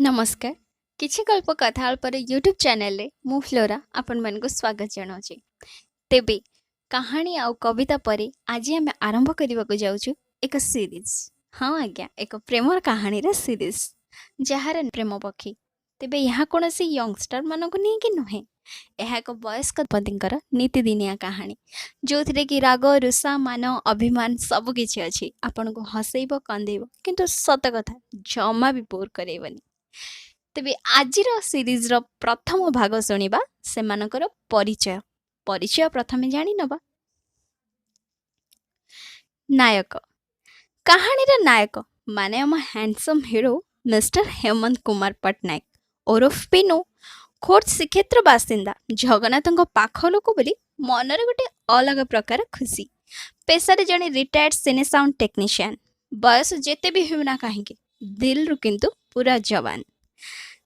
नमस्कार। किछि गल्प कथा अल्पर यूट्यूब चैनल रे मु फ्लोरा आपण मन को स्वागत जनाउछि। तेबे कहानी आउ कविता परे आज आम आरंभ करने को जाउछु एक सीरीज। हाँ आज्ञा, एक प्रेम कहानी रे सीरीज जहार प्रेम पक्षी। तेबे यहाँ कौन सी यंगस्टर मान को नहीं कि नुहे, यह एक वयस्क दंपतिंकर नीतिदिनिया कहानी जो थे कि राग रुषा मान अभिमान सब किछि अछि। आपन को हसैब कंदेब किंतु सत कथा जमा भी बोर करेबनी। तेबे आजिर सीरीज रो प्रथम भाग शुणिबा सेमानकर परिचय। परिचय प्रथमे जानि नबा। नायक कहानी रा नायक माने हम handsome hero mister Hemant Kumar Patnaik ओरफ पिनु खोर्ध श्रीक्षेत्र बासिंदा जगन्नाथ पाख लोक बोली मनरे गोटे अलग प्रकार खुशी। पेशारे जड़े रिटायर्ड सिने साउंड टेक्नीशियन, बयस जेते भी होना कहीं दिल रु किंतु पूरा जवान।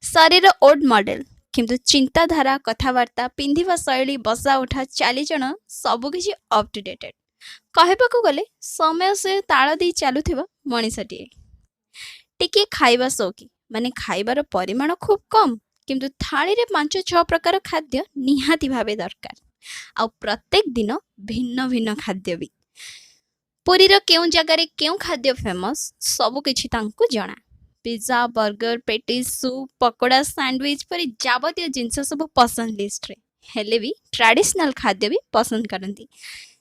शरीर ओल्ड मॉडल किंतु चिंताधारा कथबार्ता पिंधिबा शैली बसा उठा चालीचण सबकिछि अप टू डेटेड। कहबाकू गले समय से ताल दे चलुथिबा मनीषटीए। टिके खाइबा शौकी माने खाइबार परिमाण खूब कम किंतु थाली रे 5-6 प्रकार खाद्य निहाती भावे दरकार। आ प्रत्येक दिन भिन्न भिन्न खाद्य भी। पुरी रो केउ जगार केउ खाद्य फेमस सब किछि तांको जणा। Pizza burger patties soup pakora sandwich परी जाबतीय जिनस सब पसंद लिस्ट रे हेले भी ट्रेडिशनल खाद्य भी पसंद करती।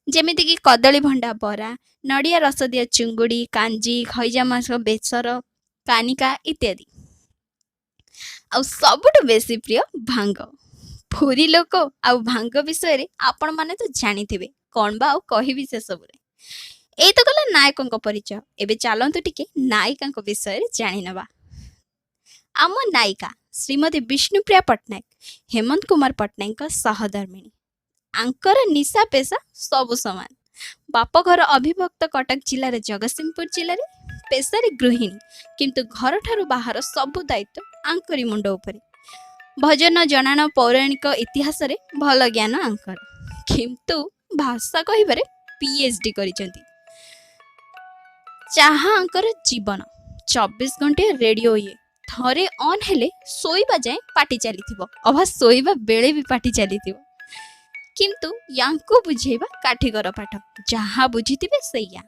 जेमिति कि कदली भंडा बरा, नड़िया रस दिया चुंगुड़ी कांजी खैजा मास बेसर कानिका इत्यादि। आ सबुठ बेसी प्रिय भांग। पुरी लोक आ भांग विषय रे आपण माने तो जानिथिबे कोन बा कहिबी से सब रे। एई तो गला नायकों परिचय। एबे चलंतु टिके नायिका विषय जानि नबा। आम नायिका श्रीमती विष्णुप्रिया पटनायक हेमंत कुमार पटनायक सहधर्मिणी। आंकर निशा पेशा सबु समान। बाप घर अभिभक्त कटक जिले जगतसिंहपुर जिले में पेशारे गृहिणी किंतु घर ठारू बाहर सबु दायित्व आंकरी मुंड उपरे। भजन जनान पौराणिक इतिहास रे भल ज्ञान आंकर किंतु भाषा कहिबारे पीएचडी करिसेंती। चाहा आंकर जीवन 24 घंटे रेडियो ये थरे ऑन हेले सोईबा जाए पार्टी चली अभा सोईबा बेले भी पार्टी चली किंतु यांको बुझेबा काठीगर पाठ जहाँ बुझीथिबे सैया।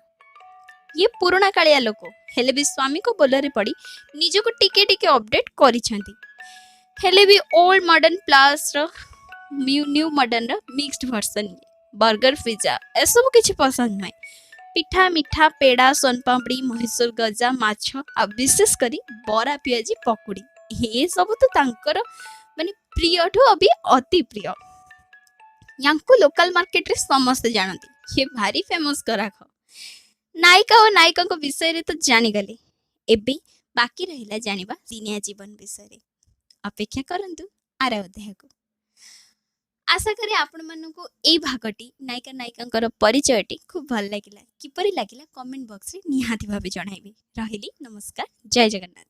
ये पुराना कालिया लोक हेले भी स्वामी को बोलरे पड़ी निज को टिके टिके अपडेट करिसेंती। हेले भी ओल्ड मॉडर्न प्लस रो न्यू मॉडर्न रो मिक्स्ड वर्जन बर्गर पिज्जा एसबु किछि पसंद नहीं। पिठा मिठा पेड़ा सोनपापड़ी मैसूर गजा माछ आ विशेष करी बरा पियाजी पकुड़ी ये सब तो तांकर माने प्रिय ठो अभी अति प्रिय। यांको लोकल मार्केट रे समस्त जानती। ये भारी फेमस ग्राहक। नायिका और नायिका को विषय रे तो जानी गले। एबे बाकी रहिला जानिबा सिनिया जीवन विषय रे। अपेक्षा करंतु आर अध्याय को। आशा करी आपण मानन को ए भागटी नायिका नायिकांकर परिचयटी खूब भल लागिला। किपरि लागिला कमेंट बॉक्स रे निहाती भाबे जणाइबे। रहिली नमस्कार, जय जगन्नाथ।